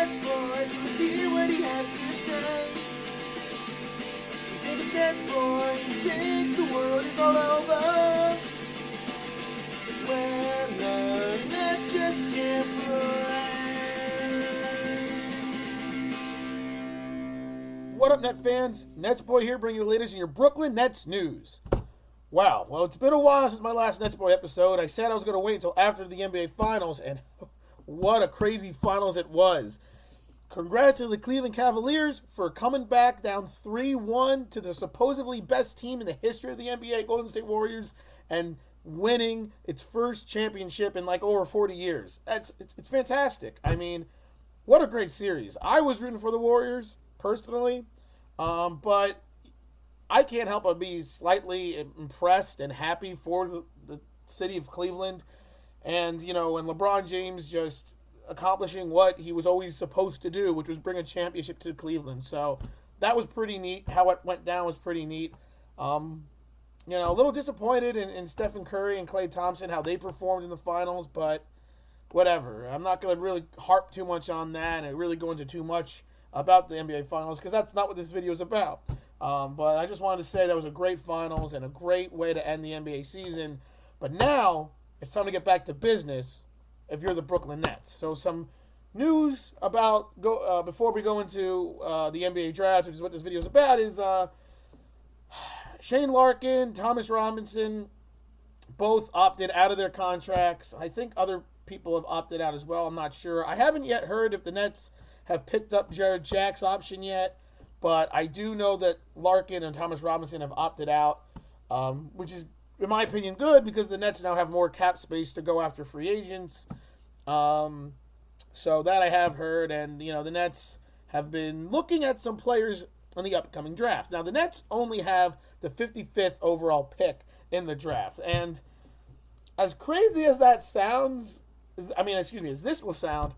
NetsBoy, so let's hear what he has to say. His name is NetsBoy, he thinks the world is all over when the Nets just can't play. What up, Net fans? NetsBoy here, bringing you the latest in your Brooklyn Nets news. Wow, well, it's been a while since my last NetsBoy episode. I said I was going to wait until after the NBA Finals, and what a crazy finals it was. Congrats to the Cleveland Cavaliers for coming back down 3-1 to the supposedly best team in the history of the NBA, Golden State Warriors, and winning its first championship in like over 40 years. It's fantastic. I mean, what a great series. I was rooting for the Warriors, personally, but I can't help but be slightly impressed and happy for the city of Cleveland. And, you know, and LeBron James just accomplishing what he was always supposed to do, which was bring a championship to Cleveland. So that was pretty neat. How it went down was pretty neat. You know, a little disappointed in Stephen Curry and Klay Thompson, how they performed in the finals, but whatever. I'm not going to really harp too much on that and really go into too much about the NBA Finals because that's not what this video is about. But I just wanted to say that was a great finals and a great way to end the NBA season. But now it's time to get back to business if you're the Brooklyn Nets. So some news about before we go into the NBA draft, which is what this video is about, is Shane Larkin, Thomas Robinson, both opted out of their contracts. I think other people have opted out as well. I'm not sure. I haven't yet heard if the Nets have picked up Jared Jack's option yet, but I do know that Larkin and Thomas Robinson have opted out, which is, in my opinion, good because the Nets now have more cap space to go after free agents. So that I have heard, and you know the Nets have been looking at some players in the upcoming draft. Now the Nets only have the 55th overall pick in the draft, and as crazy as that sounds, as this will sound,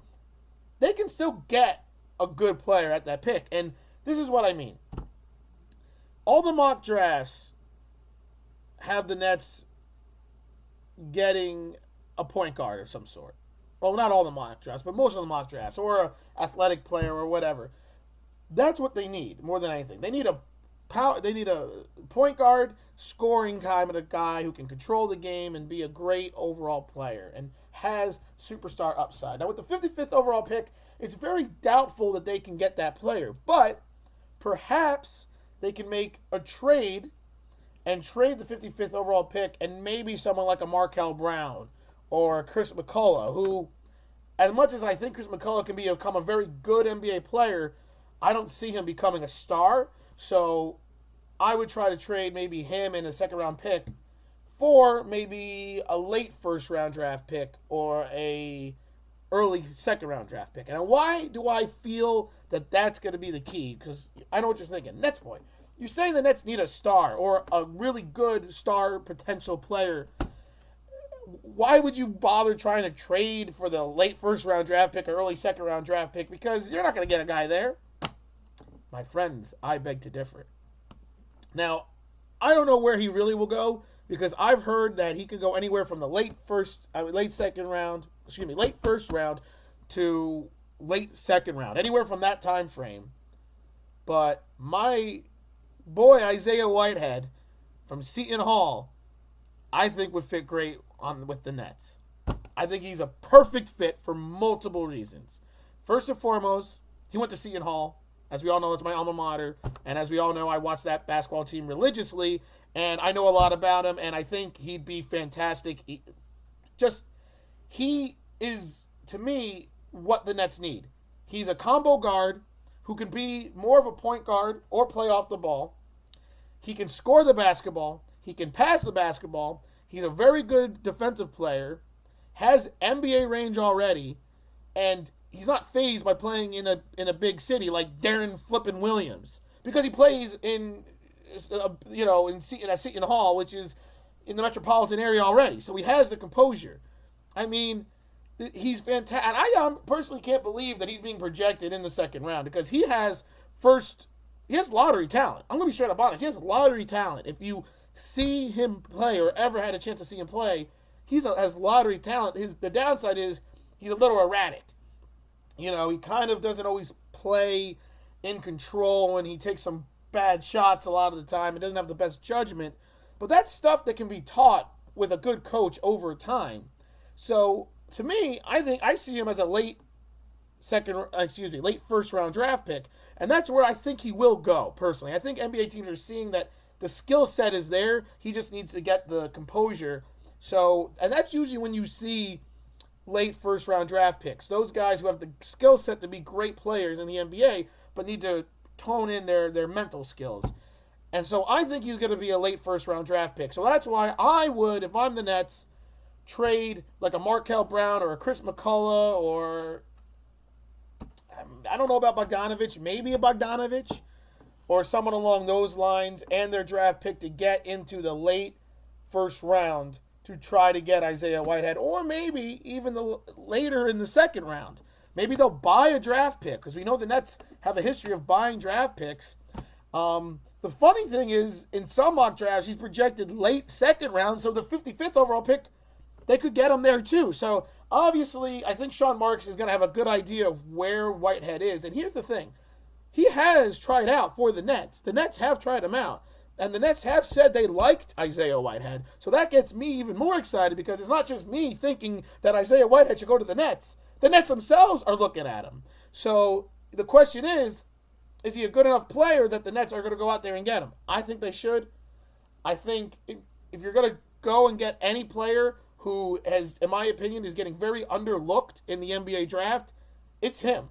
they can still get a good player at that pick, and this is what I mean. All the mock drafts have the Nets getting a point guard of some sort. Well, not all the mock drafts, but most of the mock drafts, or an athletic player or whatever. That's what they need more than anything. They need a point guard, scoring kind of a guy who can control the game and be a great overall player and has superstar upside. Now, with the 55th overall pick, it's very doubtful that they can get that player, but perhaps they can make a trade and trade the 55th overall pick and maybe someone like a Markel Brown or Chris McCullough, who, as much as I think Chris McCullough can become a very good NBA player, I don't see him becoming a star. So I would try to trade maybe him and a second-round pick for maybe a late first-round draft pick or a early second-round draft pick. And why do I feel that that's going to be the key? Because I know what you're thinking. NetsBoy, you're saying the Nets need a star or a really good star potential player. Why would you bother trying to trade for the late first-round draft pick or early second-round draft pick? Because you're not going to get a guy there. My friends, I beg to differ. Now, I don't know where he really will go because I've heard that he could go anywhere from the late first round to late second round, anywhere from that time frame. But my boy Isaiah Whitehead from Seton Hall, I think would fit great with the Nets. I think he's a perfect fit for multiple reasons. First and foremost, he went to Seton Hall. As we all know, it's my alma mater. And as we all know, I watch that basketball team religiously. And I know a lot about him. And I think he'd be fantastic. He is, to me, what the Nets need. He's a combo guard who can be more of a point guard or play off the ball. He can score the basketball. He can pass the basketball. He's a very good defensive player. Has NBA range already. And he's not fazed by playing in a big city like Darren Flippin Williams because he plays in Seton Hall, which is in the metropolitan area already. So he has the composure. I mean, he's fantastic. And I personally can't believe that he's being projected in the second round because he has lottery talent. I'm going to be straight up honest. He has lottery talent. If you see him play or ever had a chance to see him play, has lottery talent. The downside is he's a little erratic. He kind of doesn't always play in control, and he takes some bad shots a lot of the time. He doesn't have the best judgment. But that's stuff that can be taught with a good coach over time. So to me, I think I see him as a late first round draft pick, and that's where I think he will go. Personally, I think NBA teams are seeing that the skill set is there. He just needs to get the composure. So, and that's usually when you see late first round draft picks. Those guys who have the skill set to be great players in the NBA, but need to tone in their mental skills. And so I think he's going to be a late first round draft pick. So that's why I would, if I'm the Nets, trade like a Markel Brown or a Chris McCullough or I don't know about Bogdanovich, maybe a Bogdanovich or someone along those lines and their draft pick to get into the late first round to try to get Isaiah Whitehead, or maybe even later in the second round. Maybe they'll buy a draft pick because we know the Nets have a history of buying draft picks. The funny thing is, in some mock drafts, he's projected late second round, so the 55th overall pick, they could get him there too. So obviously, I think Sean Marks is going to have a good idea of where Whitehead is. And here's the thing. He has tried out for the Nets. The Nets have tried him out. And the Nets have said they liked Isaiah Whitehead. So that gets me even more excited because it's not just me thinking that Isaiah Whitehead should go to the Nets. The Nets themselves are looking at him. So the question is he a good enough player that the Nets are going to go out there and get him? I think they should. I think if you're going to go and get any player who has, in my opinion, is getting very underlooked in the NBA draft, it's him.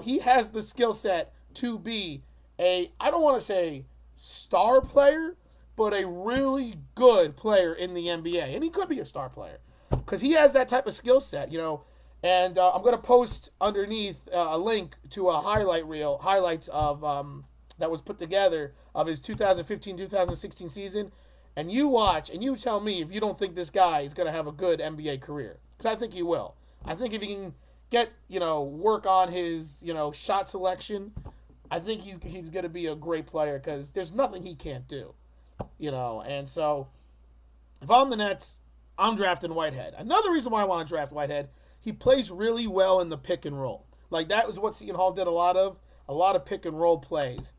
He has the skill set to be I don't want to say star player, but a really good player in the NBA. And he could be a star player because he has that type of skill set, And I'm going to post underneath a link to a highlights of that was put together of his 2015-2016 season. And you watch and you tell me if you don't think this guy is going to have a good NBA career. Because I think he will. I think if he can get, work on his, shot selection, I think he's going to be a great player because there's nothing he can't do. And so if I'm the Nets, I'm drafting Whitehead. Another reason why I want to draft Whitehead, he plays really well in the pick and roll. Like that was what Seton Hall did a lot of pick and roll plays.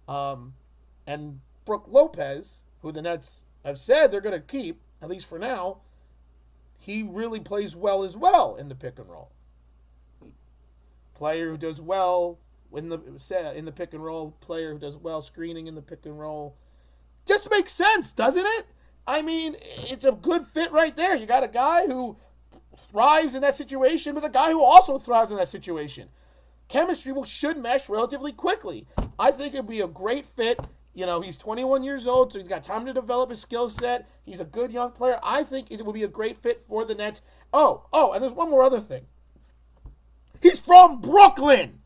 And Brook Lopez, who the Nets have said they're going to keep, at least for now, he really plays well as well in the pick and roll. Player who does well in the pick and roll, player who does well screening in the pick and roll. Just makes sense, doesn't it? I mean, it's a good fit right there. You got a guy who thrives in that situation with a guy who also thrives in that situation. Chemistry should mesh relatively quickly. I think it'd be a great fit. He's 21 years old, so he's got time to develop his skill set. He's a good young player. I think it would be a great fit for the Nets. Oh, and there's one more other thing. He's from Brooklyn.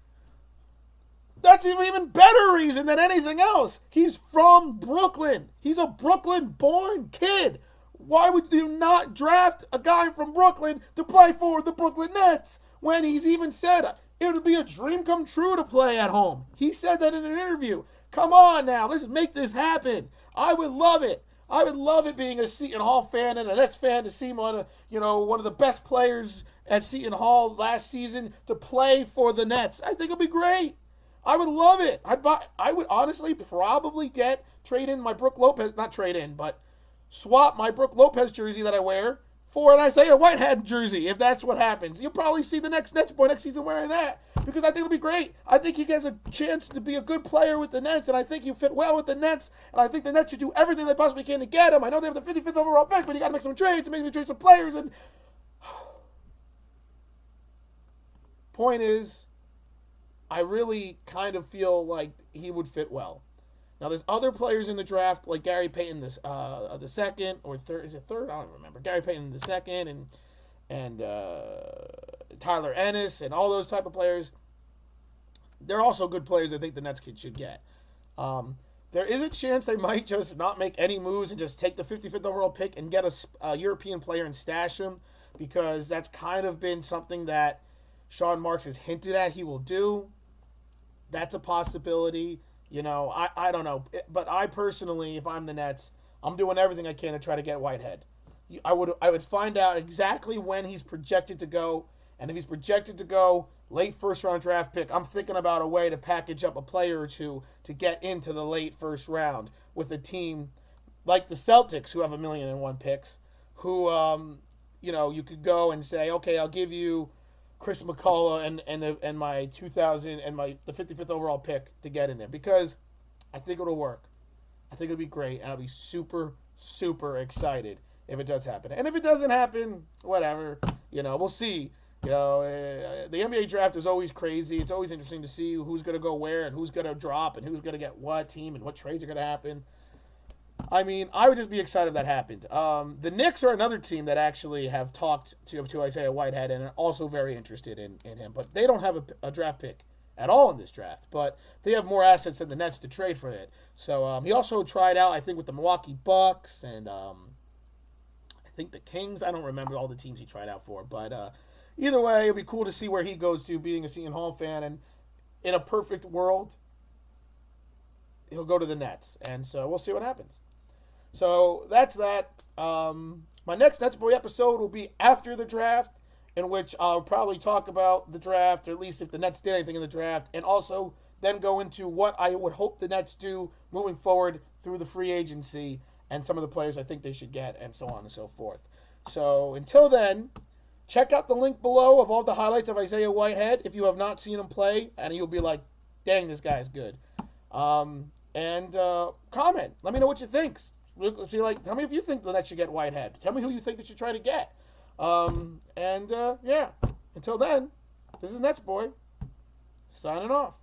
That's an even better reason than anything else. He's from Brooklyn. He's a Brooklyn-born kid. Why would you not draft a guy from Brooklyn to play for the Brooklyn Nets when he's even said it would be a dream come true to play at home? He said that in an interview. Come on now, let's make this happen. I would love it. I would love it being a Seton Hall fan and a Nets fan to see him on one of the best players at Seton Hall last season to play for the Nets. I think it'd be great. I would love it. I would honestly probably swap my Brook Lopez jersey that I wear for an Isaiah Whitehead jersey, if that's what happens. You'll probably see the next NetsBoy next season wearing that because I think it'll be great. I think he has a chance to be a good player with the Nets, and I think he fit well with the Nets, and I think the Nets should do everything they possibly can to get him. I know they have the 55th overall pick, but you got to make some trades and maybe trade some players. And point is, I really kind of feel like he would fit well. Now, there's other players in the draft, like Gary Payton, the second or third. Is it third? I don't remember. Gary Payton the second, and Tyler Ennis, and all those type of players. They're also good players. I think the Nets should get. There is a chance they might just not make any moves and just take the 55th overall pick and get a European player and stash him, because that's kind of been something that Sean Marks has hinted at he will do. That's a possibility. I don't know. But I personally, if I'm the Nets, I'm doing everything I can to try to get Whitehead. I would find out exactly when he's projected to go. And if he's projected to go late first round draft pick, I'm thinking about a way to package up a player or two to get into the late first round with a team like the Celtics, who have 1,000,001 picks, who you could go and say, okay, I'll give you Chris McCullough and my 2000 and the 55th overall pick to get in there, because I think it'll work. I think it'll be great, and I'll be super, super excited if it does happen. And if it doesn't happen, whatever, we'll see. The NBA draft is always crazy. It's always interesting to see who's going to go where and who's going to drop and who's going to get what team and what trades are going to happen. I mean, I would just be excited if that happened. The Knicks are another team that actually have talked to Isaiah Whitehead and are also very interested in him. But they don't have a draft pick at all in this draft. But they have more assets than the Nets to trade for it. So he also tried out, I think, with the Milwaukee Bucks and I think the Kings. I don't remember all the teams he tried out for. But either way, it'll be cool to see where he goes to, being a Seton Hall fan. And in a perfect world, he'll go to the Nets. And so we'll see what happens. So that's that. My next NetsBoy episode will be after the draft, in which I'll probably talk about the draft, or at least if the Nets did anything in the draft, and also then go into what I would hope the Nets do moving forward through the free agency and some of the players I think they should get, and so on and so forth. So until then, check out the link below of all the highlights of Isaiah Whitehead if you have not seen him play, and you'll be like, dang, this guy is good. And comment. Let me know what you think. Tell me if you think the Nets should get Whitehead. Tell me who you think they should try to get. Yeah. Until then, this is NetsBoy signing off.